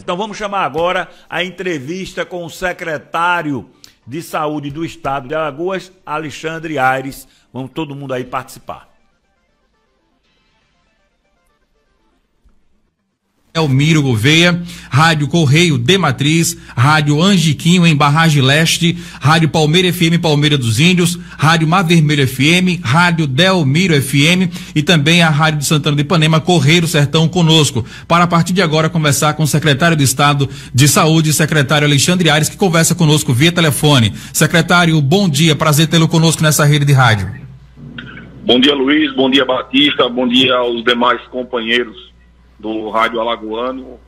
Então vamos chamar agora a entrevista com o secretário de Saúde do Estado de Alagoas, Alexandre Aires. Vamos todo mundo aí participar. Elmiro Gouveia, Rádio Correio de Matriz, Rádio Angiquinho em Barragem Leste, Rádio Palmeira FM Palmeira dos Índios, Rádio Mar Vermelho FM, Rádio Delmiro FM e também a Rádio de Santana de Ipanema, Correio Sertão conosco, para a partir de agora conversar com o secretário do Estado de Saúde, secretário Alexandre Aires, que conversa conosco via telefone. Secretário, bom dia, prazer tê-lo conosco nessa rede de rádio. Bom dia, Luiz, bom dia, Batista, bom dia aos demais companheiros do Rádio Alagoano.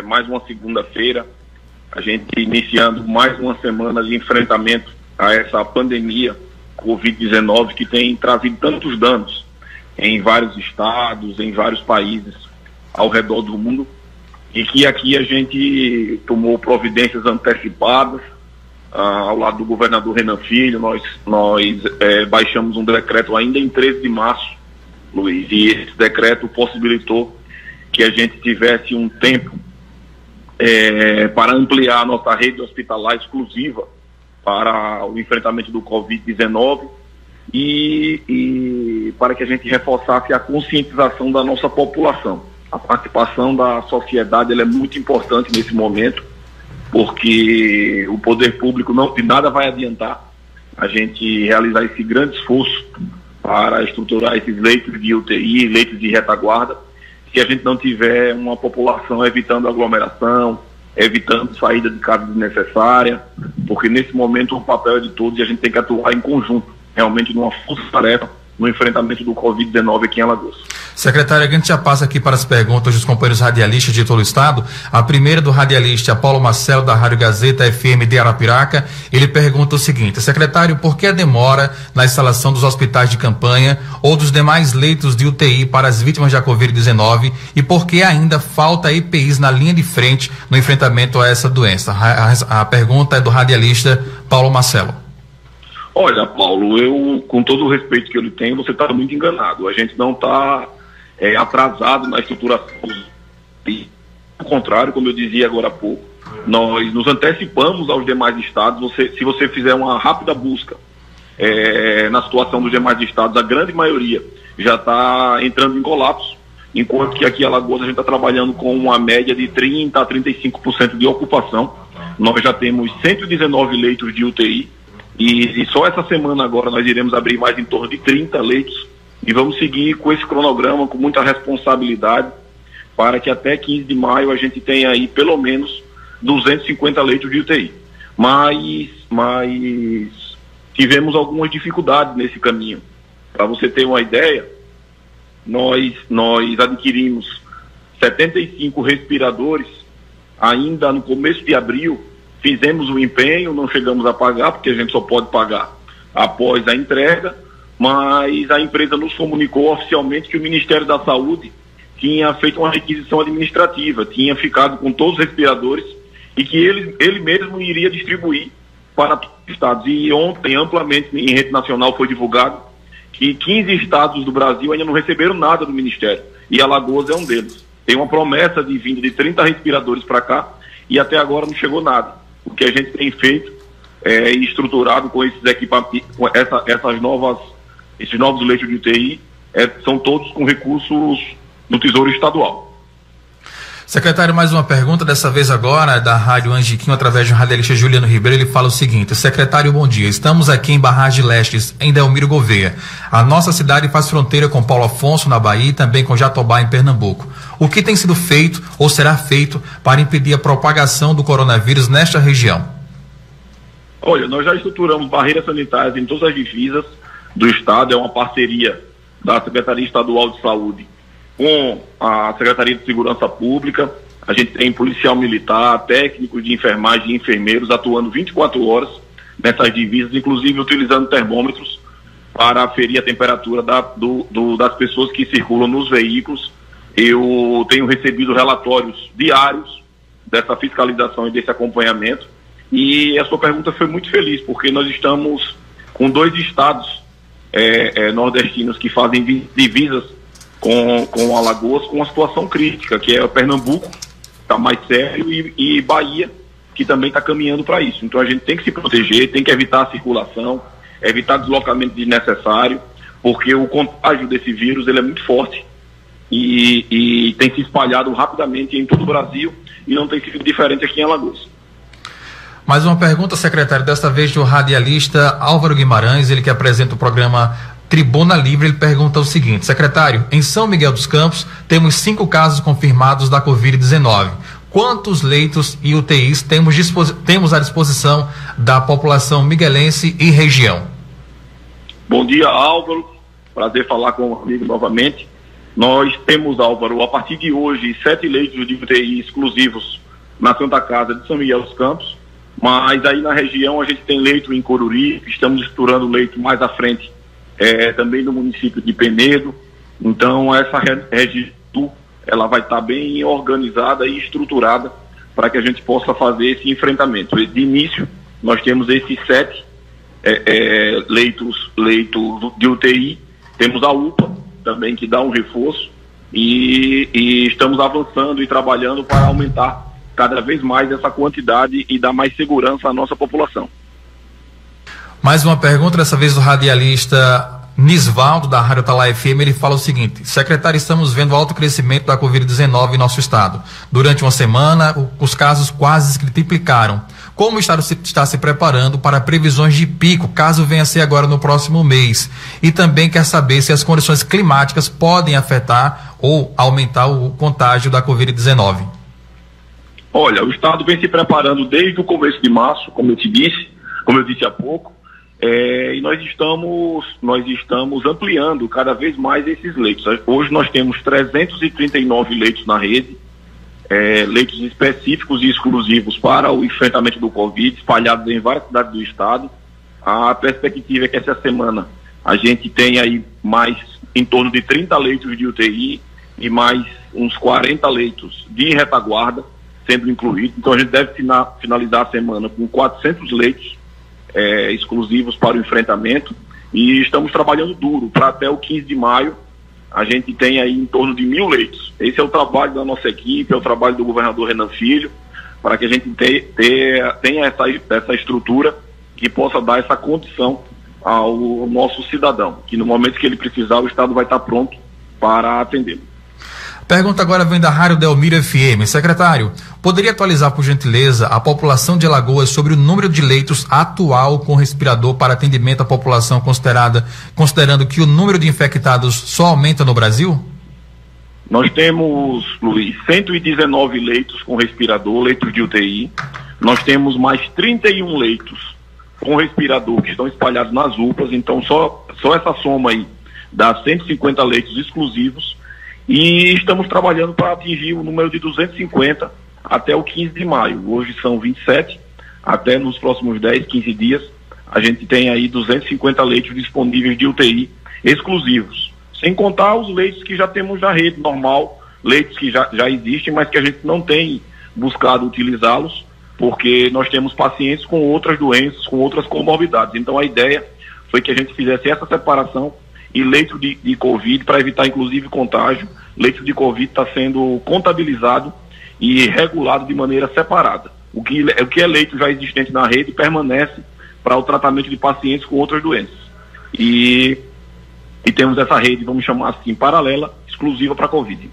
Mais uma segunda-feira, a gente iniciando mais uma semana de enfrentamento a essa pandemia Covid-19 que tem trazido tantos danos em vários estados, em vários países ao redor do mundo, e que aqui a gente tomou providências antecipadas ao lado do governador Renan Filho. Nós baixamos um decreto ainda em 13 de março, Luiz, e esse decreto possibilitou que a gente tivesse um tempo para ampliar a nossa rede hospitalar exclusiva para o enfrentamento do Covid-19 e para que a gente reforçasse a conscientização da nossa população. A participação da sociedade ela é muito importante nesse momento, porque o poder público de nada vai adiantar a gente realizar esse grande esforço para estruturar esses leitos de UTI, leitos de retaguarda, se a gente não tiver uma população evitando aglomeração, evitando saída de casa desnecessária, porque nesse momento o papel é de todos e a gente tem que atuar em conjunto, realmente numa força-tarefa no enfrentamento do Covid-19 aqui em Alagoas. Secretário, a gente já passa aqui para as perguntas dos companheiros radialistas de todo o estado. A primeira do radialista Paulo Marcelo, da Rádio Gazeta FM de Arapiraca. Ele pergunta o seguinte: secretário, por que a demora na instalação dos hospitais de campanha ou dos demais leitos de UTI para as vítimas da Covid-19 e por que ainda falta EPIs na linha de frente no enfrentamento a essa doença? A pergunta é do radialista Paulo Marcelo. Olha, Paulo, eu, com todo o respeito que eu lhe tenho, você está muito enganado. A gente não está atrasado na estruturação. Ao contrário, como eu dizia agora há pouco, nós nos antecipamos aos demais estados. Se você fizer uma rápida busca na situação dos demais estados, a grande maioria já está entrando em colapso, enquanto que aqui em Alagoas a gente está trabalhando com uma média de 30% a 35% de ocupação. Nós já temos 119 leitos de UTI, e só essa semana agora nós iremos abrir mais em torno de 30 leitos e vamos seguir com esse cronograma com muita responsabilidade para que até 15 de maio a gente tenha aí pelo menos 250 leitos de UTI. Mas tivemos algumas dificuldades nesse caminho. Para você ter uma ideia, nós adquirimos 75 respiradores ainda no começo de abril. Fizemos o empenho, não chegamos a pagar, porque a gente só pode pagar após a entrega, mas a empresa nos comunicou oficialmente que o Ministério da Saúde tinha feito uma requisição administrativa, tinha ficado com todos os respiradores e que ele mesmo iria distribuir para todos os estados. E ontem, amplamente, em rede nacional, foi divulgado que 15 estados do Brasil ainda não receberam nada do Ministério, e Alagoas é um deles. Tem uma promessa de vinda de 30 respiradores para cá e até agora não chegou nada. O que a gente tem feito e estruturado com esses equipamentos, com esses novos leitos de UTI, são todos com recursos do Tesouro Estadual. Secretário, mais uma pergunta, dessa vez agora da Rádio Angiquinho, através do radialista Juliano Ribeiro. Ele fala o seguinte: secretário, bom dia. Estamos aqui em Barragem Leste, em Delmiro Gouveia. A nossa cidade faz fronteira com Paulo Afonso, na Bahia, e também com Jatobá, em Pernambuco. O que tem sido feito ou será feito para impedir a propagação do coronavírus nesta região? Olha, nós já estruturamos barreiras sanitárias em todas as divisas do estado. É uma parceria da Secretaria Estadual de Saúde com a Secretaria de Segurança Pública. A gente tem policial militar, técnicos de enfermagem e enfermeiros atuando 24 horas nessas divisas, inclusive utilizando termômetros para aferir a temperatura das pessoas que circulam nos veículos. Eu tenho recebido relatórios diários dessa fiscalização e desse acompanhamento, e a sua pergunta foi muito feliz, porque nós estamos com 2 estados nordestinos que fazem divisas com Alagoas, com uma situação crítica, que é o Pernambuco está mais sério, e Bahia, que também está caminhando para isso. Então a gente tem que se proteger, tem que evitar a circulação, evitar deslocamento desnecessário, porque o contágio desse vírus ele é muito forte e tem se espalhado rapidamente em todo o Brasil e não tem sido diferente aqui em Alagoas. Mais uma pergunta, secretário, desta vez do radialista Álvaro Guimarães, ele que apresenta o programa Tribuna Livre. Ele pergunta o seguinte: secretário, em São Miguel dos Campos temos 5 casos confirmados da Covid-19. Quantos leitos e UTIs temos à disposição da população miguelense e região? Bom dia, Álvaro. Prazer falar com o amigo novamente. Nós temos, Álvaro, a partir de hoje, 7 leitos de UTI exclusivos na Santa Casa de São Miguel dos Campos, mas aí na região a gente tem leito em Coruri, estamos estruturando leito mais à frente, também no município de Penedo. Então essa região ela vai estar bem organizada e estruturada para que a gente possa fazer esse enfrentamento. De início, nós temos esses 7 leitos de UTI, temos a UPA também, que dá um reforço, e estamos avançando e trabalhando para aumentar cada vez mais essa quantidade e dar mais segurança à nossa população. Mais uma pergunta, dessa vez do radialista Nisvaldo, da Rádio Atalaia FM. Ele fala o seguinte: secretário, estamos vendo alto crescimento da Covid-19 em nosso estado. Durante uma semana, os casos quase se triplicaram. Como o estado está se preparando para previsões de pico, caso venha a ser agora no próximo mês? E também quer saber se as condições climáticas podem afetar ou aumentar o contágio da Covid-19. Olha, o estado vem se preparando desde o começo de março, como eu disse há pouco, e nós estamos ampliando cada vez mais esses leitos. Hoje nós temos 339 leitos na rede, leitos específicos e exclusivos para o enfrentamento do Covid, espalhados em várias cidades do estado. A perspectiva é que essa semana a gente tenha aí mais em torno de 30 leitos de UTI e mais uns 40 leitos de retaguarda sendo incluídos. Então a gente deve finalizar a semana com 400 leitos exclusivos para o enfrentamento, e estamos trabalhando duro para até o 15 de maio a gente tem aí em torno de 1.000 leitos. Esse é o trabalho da nossa equipe, é o trabalho do governador Renan Filho, para que a gente tenha essa estrutura que possa dar essa condição ao nosso cidadão, que no momento que ele precisar, o Estado vai estar pronto para atendê-lo. Pergunta agora vem da Rádio Delmiro FM. Secretário, poderia atualizar, por gentileza, a população de Alagoas sobre o número de leitos atual com respirador para atendimento à população considerando que o número de infectados só aumenta no Brasil? Nós temos, Luiz, 119 leitos com respirador, leitos de UTI. Nós temos mais 31 leitos com respirador que estão espalhados nas UPAs. Então só essa soma aí dá 150 leitos exclusivos. E estamos trabalhando para atingir o número de 250 até o 15 de maio. Hoje são 27, até nos próximos 10, 15 dias, a gente tem aí 250 leitos disponíveis de UTI exclusivos. Sem contar os leitos que já temos na rede normal, leitos que já existem, mas que a gente não tem buscado utilizá-los, porque nós temos pacientes com outras doenças, com outras comorbidades. Então a ideia foi que a gente fizesse essa separação. E leito de Covid, para evitar inclusive contágio, leito de Covid está sendo contabilizado e regulado de maneira separada. O que é leito já existente na rede permanece para o tratamento de pacientes com outras doenças. E temos essa rede, vamos chamar assim, paralela, exclusiva para Covid.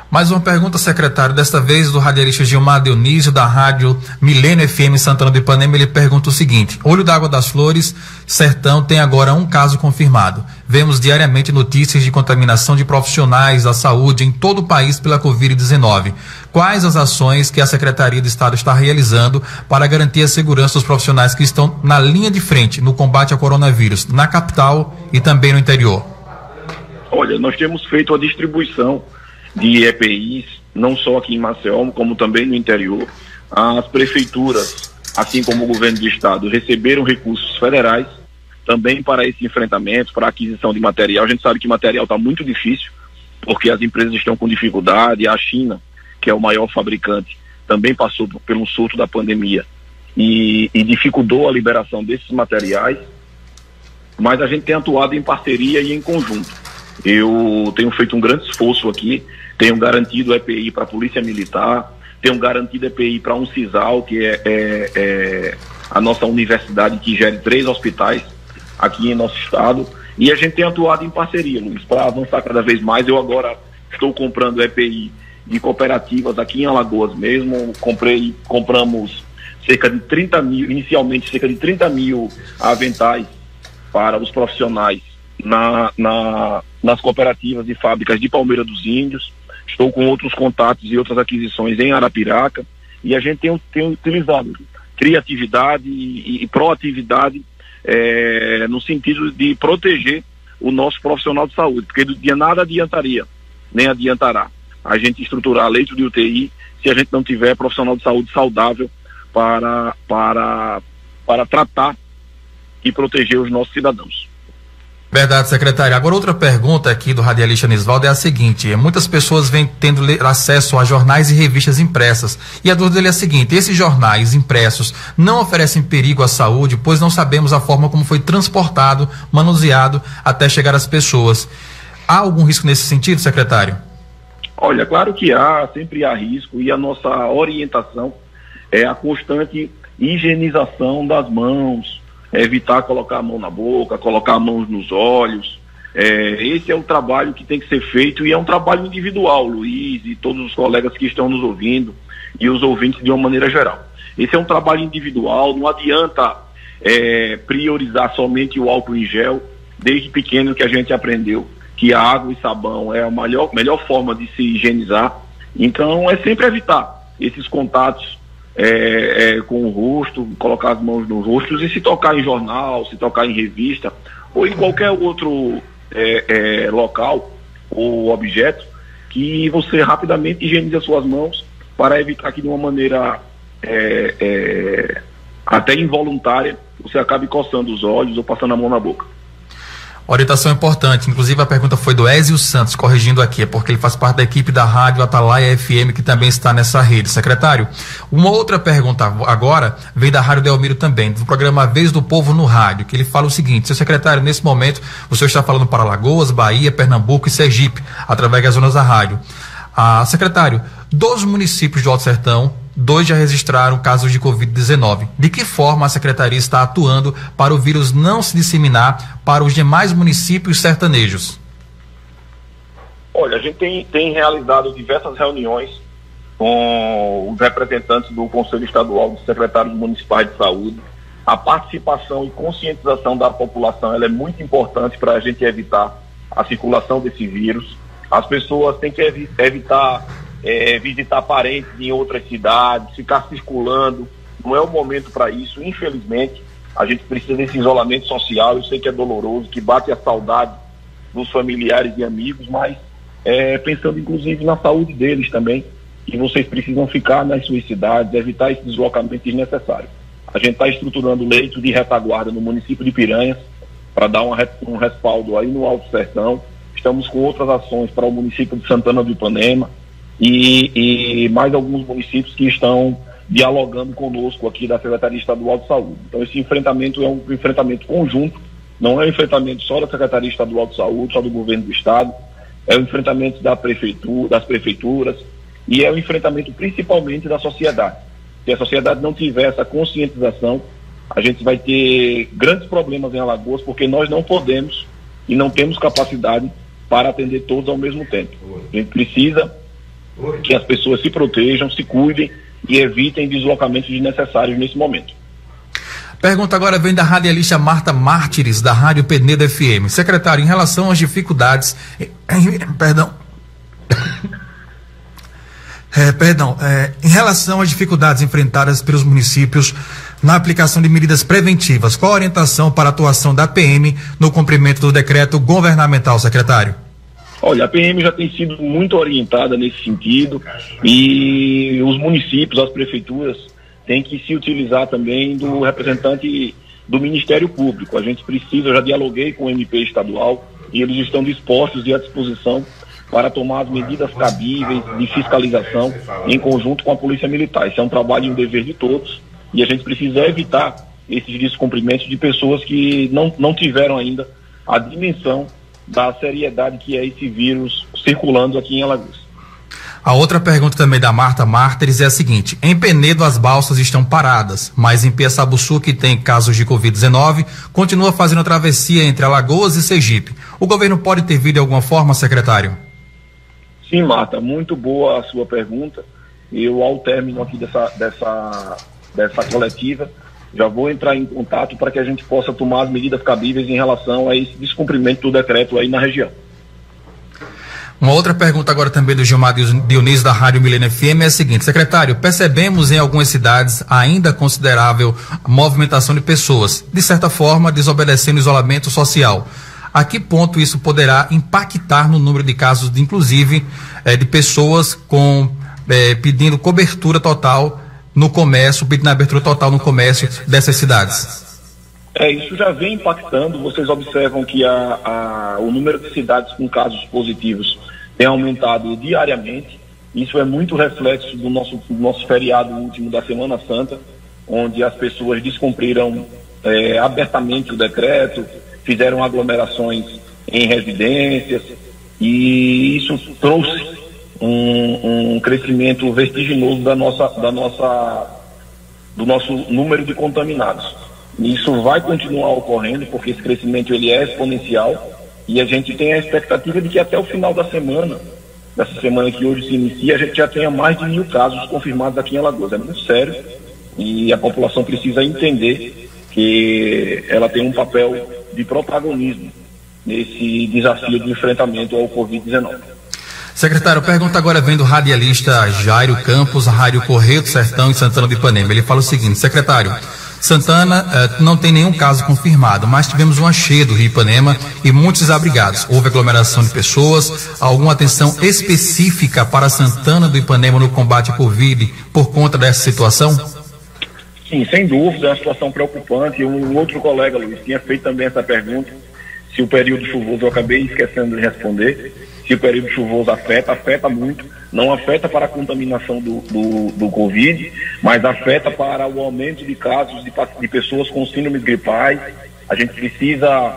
Mais uma pergunta, secretário, desta vez do radialista Gilmar Dionísio, da Rádio Milênio FM Santana do Ipanema. Ele pergunta o seguinte: Olho d'Água das Flores, Sertão, tem agora um caso confirmado. Vemos diariamente notícias de contaminação de profissionais da saúde em todo o país pela Covid-19. Quais as ações que a Secretaria de Estado está realizando para garantir a segurança dos profissionais que estão na linha de frente no combate ao coronavírus, na capital e também no interior? Olha, nós temos feito a distribuição de EPIs, não só aqui em Maceió, como também no interior. As prefeituras, assim como o governo do estado, receberam recursos federais também para esse enfrentamento, para a aquisição de material. A gente sabe que material está muito difícil, porque as empresas estão com dificuldade. A China, que é o maior fabricante, também passou pelo surto da pandemia e dificultou a liberação desses materiais, mas a gente tem atuado em parceria e em conjunto. Eu tenho feito um grande esforço aqui, tenho garantido EPI para a Polícia Militar, tenham garantido EPI para um CISAL, que é a nossa universidade que gere 3 hospitais aqui em nosso estado, e a gente tem atuado em parceria, Luiz, para avançar cada vez mais. Eu agora estou comprando EPI de cooperativas aqui em Alagoas mesmo. Compramos cerca de 30 mil, inicialmente cerca de 30 mil aventais para os profissionais nas cooperativas e fábricas de Palmeira dos Índios. Estou com outros contatos e outras aquisições em Arapiraca, e a gente tem utilizado criatividade e proatividade no sentido de proteger o nosso profissional de saúde, porque do dia nada adiantaria, nem adiantará a gente estruturar leito de UTI se a gente não tiver profissional de saúde saudável para tratar e proteger os nossos cidadãos. Verdade, secretário. Agora, outra pergunta aqui do radialista Nisvaldo é a seguinte: muitas pessoas vêm tendo acesso a jornais e revistas impressas, e a dúvida dele é a seguinte: esses jornais impressos não oferecem perigo à saúde, pois não sabemos a forma como foi transportado, manuseado até chegar às pessoas. Há algum risco nesse sentido, secretário? Olha, claro que sempre há risco, e a nossa orientação é a constante higienização das mãos, evitar colocar a mão na boca, colocar a mão nos olhos. Esse é o trabalho que tem que ser feito, e é um trabalho individual, Luiz, e todos os colegas que estão nos ouvindo, e os ouvintes de uma maneira geral. Esse é um trabalho individual, não adianta priorizar somente o álcool em gel. Desde pequeno que a gente aprendeu que a água e sabão é a melhor forma de se higienizar. Então é sempre evitar esses contatos com o rosto, colocar as mãos nos rostos, e se tocar em jornal, se tocar em revista ou em qualquer outro local ou objeto, que você rapidamente higienize as suas mãos, para evitar que de uma maneira até involuntária você acabe coçando os olhos ou passando a mão na boca. Orientação importante, inclusive a pergunta foi do Ézio Santos, corrigindo aqui, é porque ele faz parte da equipe da Rádio Atalaia FM, que também está nessa rede. Secretário, uma outra pergunta agora vem da Rádio Delmiro também, do programa Vez do Povo no Rádio, que ele fala o seguinte: seu secretário, nesse momento o senhor está falando para Alagoas, Bahia, Pernambuco e Sergipe, através das zonas da rádio. Secretário, 12 municípios do Alto Sertão, 2 já registraram casos de Covid-19. De que forma a Secretaria está atuando para o vírus não se disseminar para os demais municípios sertanejos? Olha, a gente tem realizado diversas reuniões com os representantes do Conselho Estadual dos Secretários Municipais de Saúde. A participação e conscientização da população ela é muito importante para a gente evitar a circulação desse vírus. As pessoas têm que evitar visitar parentes em outras cidades, ficar circulando. Não é o momento para isso, infelizmente. A gente precisa desse isolamento social. Eu sei que é doloroso, que bate a saudade dos familiares e amigos, mas pensando inclusive na saúde deles também, que vocês precisam ficar nas suas cidades, evitar esse deslocamento desnecessário. A gente está estruturando leitos de retaguarda no município de Piranhas, para dar um respaldo aí no Alto Sertão. Estamos com outras ações para o município de Santana do Ipanema e mais alguns municípios que estão dialogando conosco aqui da Secretaria Estadual de Saúde. Então esse enfrentamento é um enfrentamento conjunto, não é um enfrentamento só da Secretaria Estadual de Saúde, só do governo do estado, é um enfrentamento das prefeituras, e é um enfrentamento principalmente da sociedade. Se a sociedade não tiver essa conscientização, a gente vai ter grandes problemas em Alagoas, porque nós não podemos e não temos capacidade para atender todos ao mesmo tempo. A gente precisa que as pessoas se protejam, se cuidem e evitem deslocamentos desnecessários nesse momento. Pergunta agora vem da radialista Marta Mártires, da Rádio Penedo FM. Secretário, em relação às dificuldades... em relação às dificuldades enfrentadas pelos municípios na aplicação de medidas preventivas, qual a orientação para a atuação da PM no cumprimento do decreto governamental, secretário? Olha, a PM já tem sido muito orientada nesse sentido, e os municípios, as prefeituras, têm que se utilizar também do representante do Ministério Público. A gente precisa, eu já dialoguei com o MP estadual, e eles estão dispostos e à disposição para tomar as medidas cabíveis de fiscalização em conjunto com a Polícia Militar. Isso é um trabalho e um dever de todos, e a gente precisa evitar esses descumprimentos de pessoas que não tiveram ainda a dimensão da seriedade que é esse vírus circulando aqui em Alagoas. A outra pergunta também da Marta Mártires é a seguinte: em Penedo as balsas estão paradas, mas em Piaçabuçu, que tem casos de Covid-19, continua fazendo a travessia entre Alagoas e Sergipe. O governo pode intervir de alguma forma, secretário? Sim, Marta, muito boa a sua pergunta. Eu, ao término aqui dessa coletiva, já vou entrar em contato para que a gente possa tomar as medidas cabíveis em relação a esse descumprimento do decreto aí na região. Uma outra pergunta agora também do Gilmar Dionísio, da Rádio Milênio FM, é a seguinte: secretário, percebemos em algumas cidades ainda considerável movimentação de pessoas, de certa forma desobedecendo o isolamento social. A que ponto isso poderá impactar no número de casos, inclusive, de pessoas pedindo cobertura total no comércio, pedindo abertura total no comércio dessas cidades? Isso já vem impactando. Vocês observam que o número de cidades com casos positivos tem aumentado diariamente. Isso é muito reflexo do nosso feriado último da Semana Santa, onde as pessoas descumpriram abertamente o decreto, fizeram aglomerações em residências, e isso trouxe um crescimento vertiginoso do nosso número de contaminados. Isso vai continuar ocorrendo, porque esse crescimento ele é exponencial, e a gente tem a expectativa de que até o final dessa semana que hoje se inicia, a gente já tenha mais de 1.000 casos confirmados aqui em Alagoas. É muito sério, e a população precisa entender que ela tem um papel de protagonismo nesse desafio de enfrentamento ao Covid-19. Secretário, pergunta agora vem do radialista Jairo Campos, Rádio Correio do Sertão, em Santana do Ipanema. Ele fala o seguinte: secretário, Santana não tem nenhum caso confirmado, mas tivemos uma cheia do Rio Ipanema e muitos desabrigados. Houve aglomeração de pessoas. Alguma atenção específica para Santana do Ipanema no combate à Covid por conta dessa situação? Sim, sem dúvida, é uma situação preocupante. Um outro colega, Luiz, tinha feito também essa pergunta, se o período chuvoso, eu acabei esquecendo de responder, se o período chuvoso afeta muito, não afeta para a contaminação do Covid, mas afeta para o aumento de casos de pessoas com síndromes gripais. A gente precisa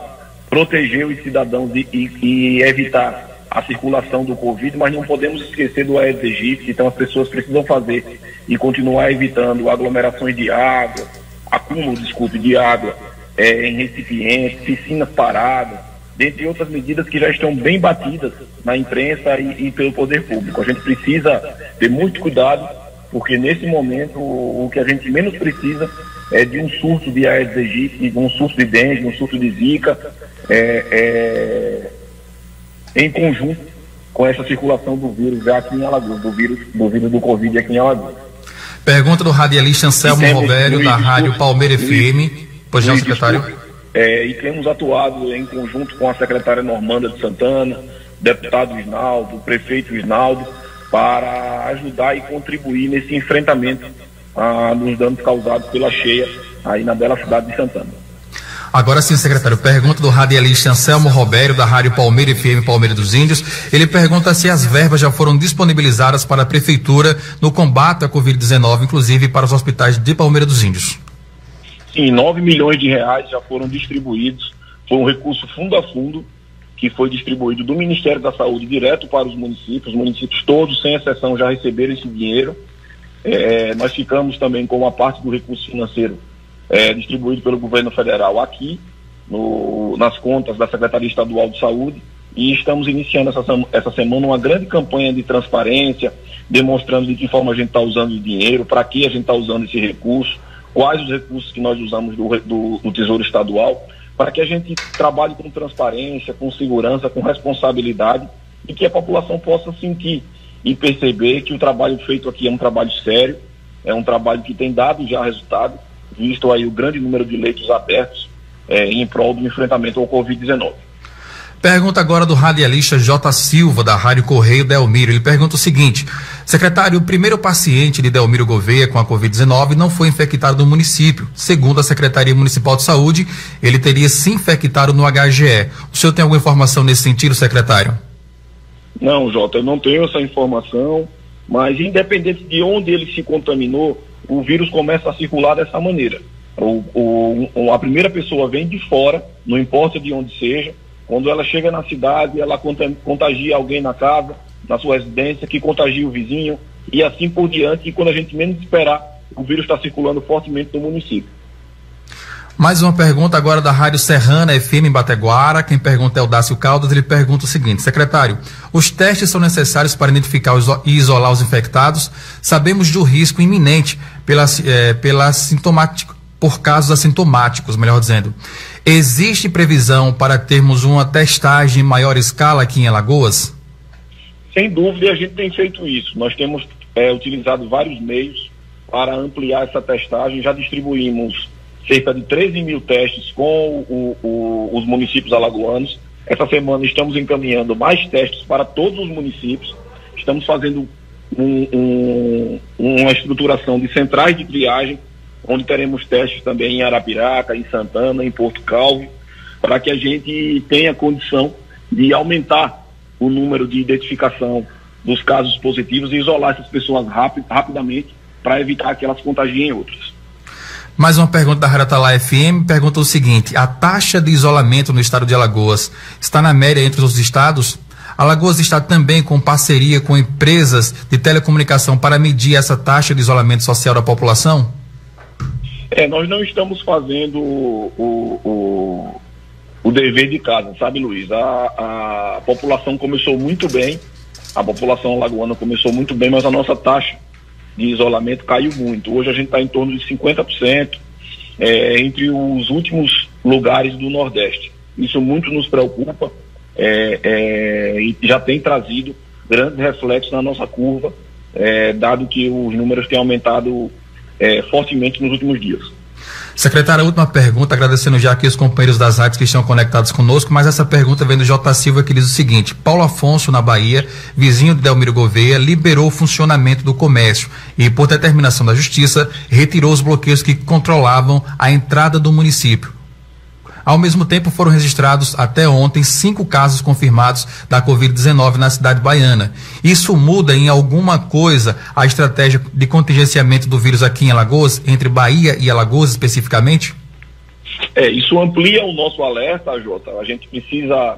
proteger os cidadãos e evitar a circulação do Covid, mas não podemos esquecer do Aedes aegypti. Então as pessoas precisam fazer e continuar evitando aglomerações de água, acúmulo de água em recipientes, piscinas paradas, dentre outras medidas que já estão bem batidas na imprensa e pelo poder público. A gente precisa ter muito cuidado, porque nesse momento o que a gente menos precisa é de um surto de Aedes aegypti, de um surto de dengue, de um surto de zika, em conjunto com essa circulação do vírus já aqui em Alagoas, do vírus do Covid aqui em Alagoas. Pergunta do radialista Anselmo Robério, da Rádio Palmeira FM. Pois não, secretário? E temos atuado em conjunto com a secretária Normanda de Santana, deputado Isnaldo, o prefeito Isnaldo, para ajudar e contribuir nesse enfrentamento dos danos causados pela cheia aí na bela cidade de Santana. Agora sim, secretário, pergunta do radialista Anselmo Robério, da Rádio Palmeira FM, Palmeira dos Índios. Ele pergunta se as verbas já foram disponibilizadas para a Prefeitura no combate à Covid-19, inclusive para os hospitais de Palmeira dos Índios. Sim, 9 milhões de reais já foram distribuídos. Foi um recurso fundo a fundo que foi distribuído do Ministério da Saúde direto para os municípios. Os municípios todos, sem exceção, já receberam esse dinheiro. Nós ficamos também com uma parte do recurso financeiro distribuído pelo governo federal aqui nas contas da Secretaria Estadual de Saúde, e estamos iniciando essa semana uma grande campanha de transparência, demonstrando de que forma a gente está usando o dinheiro, para que a gente está usando esse recurso, quais os recursos que nós usamos do Tesouro Estadual, para que a gente trabalhe com transparência, com segurança, com responsabilidade, e que a população possa sentir e perceber que o trabalho feito aqui é um trabalho sério, é um trabalho que tem dado já resultado, visto aí o grande número de leitos abertos em prol do enfrentamento ao Covid-19. Pergunta agora do radialista J. Silva, da Rádio Correio Delmiro. Ele pergunta o seguinte: secretário, o primeiro paciente de Delmiro Gouveia com a Covid-19 não foi infectado no município. Segundo a Secretaria Municipal de Saúde, ele teria se infectado no HGE. O senhor tem alguma informação nesse sentido, secretário? Não, Jota, eu não tenho essa informação, mas independente de onde ele se contaminou, o vírus começa a circular dessa maneira. A primeira pessoa vem de fora, não importa de onde seja. Quando ela chega na cidade, ela contagia alguém na casa, na sua residência, que contagie o vizinho e assim por diante, e quando a gente menos esperar, o vírus está circulando fortemente no município. Mais uma pergunta agora da Rádio Serrana FM em Bateguara. Quem pergunta é o Dácio Caldas. Ele pergunta o seguinte: secretário, os testes são necessários para identificar e isolar os infectados? Sabemos do risco iminente por casos assintomáticos, melhor dizendo. Existe previsão para termos uma testagem em maior escala aqui em Alagoas? Sem dúvida, a gente tem feito isso. Nós temos utilizado vários meios para ampliar essa testagem. Já distribuímos cerca de 13 mil testes com os municípios alagoanos. Essa semana estamos encaminhando mais testes para todos os municípios. Estamos fazendo uma estruturação de centrais de triagem, onde teremos testes também em Arapiraca, em Santana, em Porto Calvo, para que a gente tenha condição de aumentar o número de identificação dos casos positivos e isolar essas pessoas rapidamente para evitar que elas contagiem outras. Mais uma pergunta da Rádio Atalaia FM, pergunta o seguinte: a taxa de isolamento no estado de Alagoas está na média entre os estados? Alagoas está também com parceria com empresas de telecomunicação para medir essa taxa de isolamento social da população? Nós não estamos fazendo o dever de casa, sabe, Luiz? A população começou muito bem, a população alagoana começou muito bem, mas a nossa taxa de isolamento caiu muito. Hoje a gente está em torno de 50%, entre os últimos lugares do Nordeste. Isso muito nos preocupa e já tem trazido grandes reflexos na nossa curva, dado que os números têm aumentado fortemente nos últimos dias. Secretário, a última pergunta, agradecendo já aqui os companheiros das rádios que estão conectados conosco, mas essa pergunta vem do J. Silva, que diz o seguinte: Paulo Afonso, na Bahia, vizinho de Delmiro Gouveia, liberou o funcionamento do comércio e, por determinação da Justiça, retirou os bloqueios que controlavam a entrada do município. Ao mesmo tempo, foram registrados até ontem 5 casos confirmados da Covid-19 na cidade baiana. Isso muda em alguma coisa a estratégia de contingenciamento do vírus aqui em Alagoas, entre Bahia e Alagoas especificamente? Isso amplia o nosso alerta, Jota. A gente precisa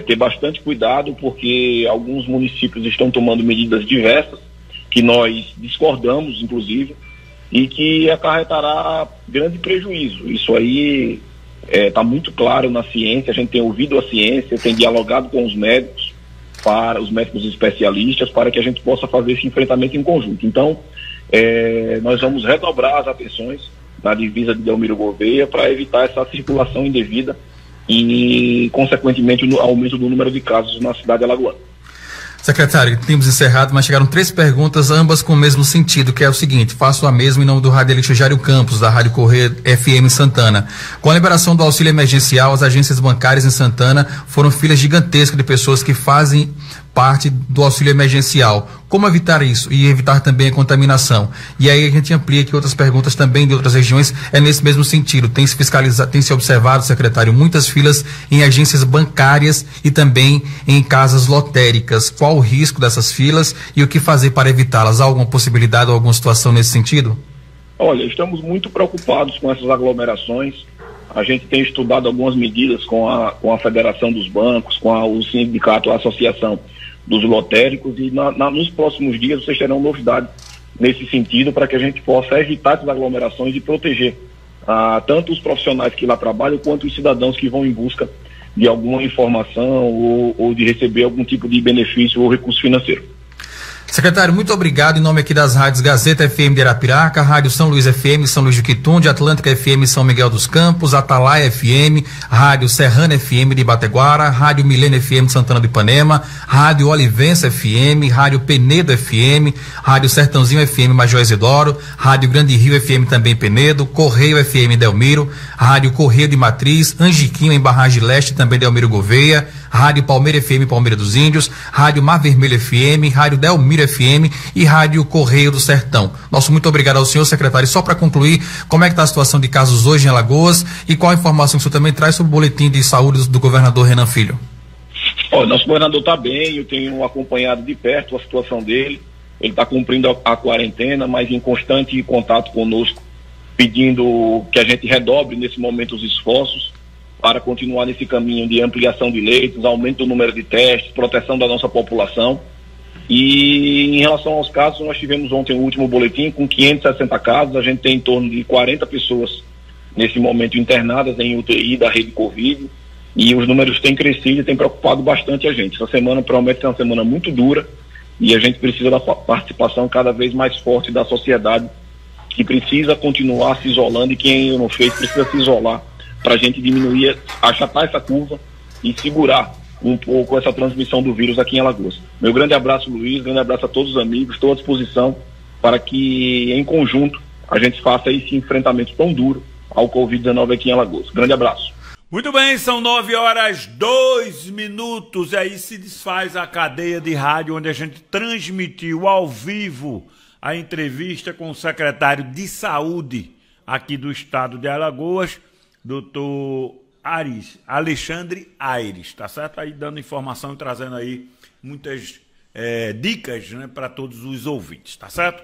ter bastante cuidado, porque alguns municípios estão tomando medidas diversas, que nós discordamos, inclusive, e que acarretará grande prejuízo. Isso aí está muito claro na ciência, a gente tem ouvido a ciência, tem dialogado com os médicos especialistas, para que a gente possa fazer esse enfrentamento em conjunto. Então, nós vamos redobrar as atenções na divisa de Delmiro Gouveia para evitar essa circulação indevida e, consequentemente, o aumento do número de casos na cidade alagoana. Secretário, temos encerrado, mas chegaram 3 perguntas, ambas com o mesmo sentido, que é o seguinte: faço a mesma em nome do radialista Jário Campos, da Rádio Correio FM Santana. Com a liberação do auxílio emergencial, as agências bancárias em Santana foram filas gigantescas de pessoas que fazem parte do auxílio emergencial. Como evitar isso e evitar também a contaminação? E aí a gente amplia aqui outras perguntas também de outras regiões, nesse mesmo sentido. Tem se observado, secretário, muitas filas em agências bancárias e também em casas lotéricas. Qual o risco dessas filas e o que fazer para evitá-las? Há alguma possibilidade ou alguma situação nesse sentido? Olha, estamos muito preocupados com essas aglomerações. A gente tem estudado algumas medidas com a Federação dos Bancos, com o sindicato, a Associação dos Lotéricos, e nos próximos dias vocês terão novidades nesse sentido, para que a gente possa evitar essas aglomerações e proteger tanto os profissionais que lá trabalham, quanto os cidadãos que vão em busca de alguma informação ou de receber algum tipo de benefício ou recurso financeiro. Secretário, muito obrigado em nome aqui das rádios Gazeta FM de Arapiraca, Rádio São Luís FM, São Luís de Quitunde, Atlântica FM, São Miguel dos Campos, Atalaia FM, Rádio Serrana FM de Bateguara, Rádio Milênio FM de Santana do Ipanema, Rádio Olivença FM, Rádio Penedo FM, Rádio Sertãozinho FM Major Isidoro, Rádio Grande Rio FM também Penedo, Correio FM Delmiro, Rádio Correio de Matriz, Angiquinho em Barragem Leste também Delmiro Gouveia, Rádio Palmeira FM Palmeira dos Índios, Rádio Mar Vermelho FM, Rádio Delmiro FM e Rádio Correio do Sertão. Nosso muito obrigado ao senhor, secretário. Só para concluir, como é que está a situação de casos hoje em Alagoas e qual a informação que o senhor também traz sobre o boletim de saúde do governador Renan Filho? Nosso governador está bem, eu tenho acompanhado de perto a situação dele. Ele está cumprindo a quarentena, mas em constante contato conosco, pedindo que a gente redobre nesse momento os esforços. para continuar nesse caminho de ampliação de leitos, aumento do número de testes, proteção da nossa população. E em relação aos casos, nós tivemos ontem o último boletim com 560 casos, a gente tem em torno de 40 pessoas nesse momento internadas em UTI da rede Covid, e os números têm crescido e têm preocupado bastante a gente. Essa semana promete ser uma semana muito dura e a gente precisa da participação cada vez mais forte da sociedade, que precisa continuar se isolando, e quem não fez precisa se isolar para a gente diminuir, achatar essa curva e segurar um pouco essa transmissão do vírus aqui em Alagoas. Meu grande abraço, Luiz, grande abraço a todos os amigos, estou à disposição para que em conjunto a gente faça esse enfrentamento tão duro ao Covid-19 aqui em Alagoas. Grande abraço. Muito bem, são 9h02, e aí se desfaz a cadeia de rádio onde a gente transmitiu ao vivo a entrevista com o secretário de Saúde aqui do estado de Alagoas, doutor Alexandre Aires, tá certo? Aí dando informação e trazendo aí muitas dicas, né, para todos os ouvintes, tá certo?